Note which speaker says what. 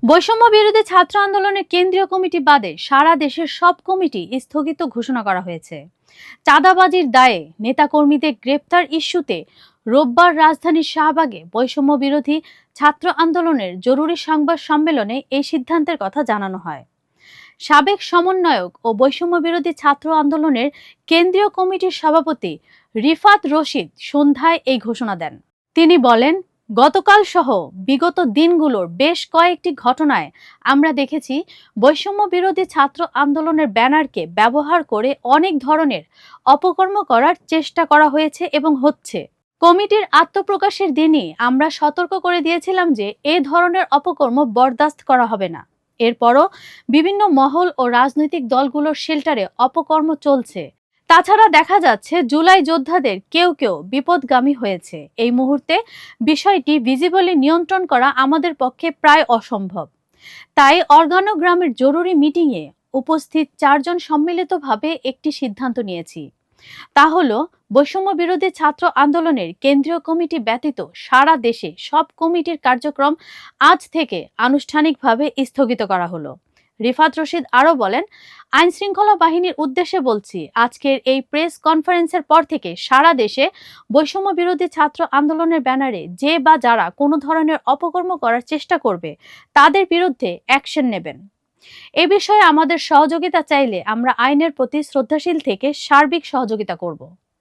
Speaker 1: বৈষম্য বিরোধী ছাত্র আন্দোলনের কেন্দ্রীয় কমিটি বাদে সারা দেশের সব কমিটি স্থগিত ঘোষণা করা হয়েছে। চাঁদাবাজির দায়ে নেতাকর্মীদের গ্রেপ্তার ইস্যুতে রোববার রাজধানীর শাহবাগে বৈষম্য বিরোধী ছাত্র আন্দোলনের জরুরি সংবাদ সম্মেলনে এই সিদ্ধান্তের কথা জানানো হয়। সাবেক সমন্বয়ক ও বৈষম্য বিরোধী ছাত্র আন্দোলনের কেন্দ্রীয় কমিটির সভাপতি রিফাত রশিদ সন্ধ্যায় এই ঘোষণা দেন। তিনি বলেন, গতকাল সহ বিগত দিনগুলোর বেশ কয়েকটি ঘটনায় আমরা দেখেছি বৈষম্য বিরোধী ছাত্র আন্দোলনের ব্যানারকে ব্যবহার করে অনেক ধরনের অপকর্ম করার চেষ্টা করা হয়েছে এবং হচ্ছে। কমিটির আত্মপ্রকাশের দিনই আমরা সতর্ক করে দিয়েছিলাম যে এ ধরনের অপকর্ম বরদাস্ত করা হবে না। এরপরও বিভিন্ন মহল ও রাজনৈতিক দলগুলোর শেল্টারে অপকর্ম চলছে। তাছাড়া দেখা যাচ্ছে জুলাই যোদ্ধাদের কেউ কেউ বিপদগামী হয়েছে। এই মুহূর্তে বিষয়টি ভিজিবলি নিয়ন্ত্রণ করা আমাদের পক্ষে প্রায় অসম্ভব। তাই অর্গানোগ্রামের জরুরি মিটিংয়ে উপস্থিত 4 জন সম্মিলিতভাবে একটি সিদ্ধান্ত নিয়েছি। তা হলো, বৈষম্য বিরোধী ছাত্র আন্দোলনের কেন্দ্রীয় কমিটি ব্যতীত সারা দেশে সব কমিটির কার্যক্রম আজ থেকে আনুষ্ঠানিকভাবে স্থগিত করা হলো। রিফাত রশিদ আরও বলেন, আইন শৃঙ্খলা বাহিনীর উদ্দেশ্যে বলছি, আজকের এই প্রেস কনফারেন্সের পর থেকে সারা দেশে বৈষম্য বিরোধী ছাত্র আন্দোলনের ব্যানারে যে বা যারা কোনো ধরনের অপকর্ম করার চেষ্টা করবে তাদের বিরুদ্ধে অ্যাকশন নেবেন। এ বিষয়ে আমাদের সহযোগিতা চাইলে আমরা আইনের প্রতি শ্রদ্ধাশীল থেকে সার্বিক সহযোগিতা করব।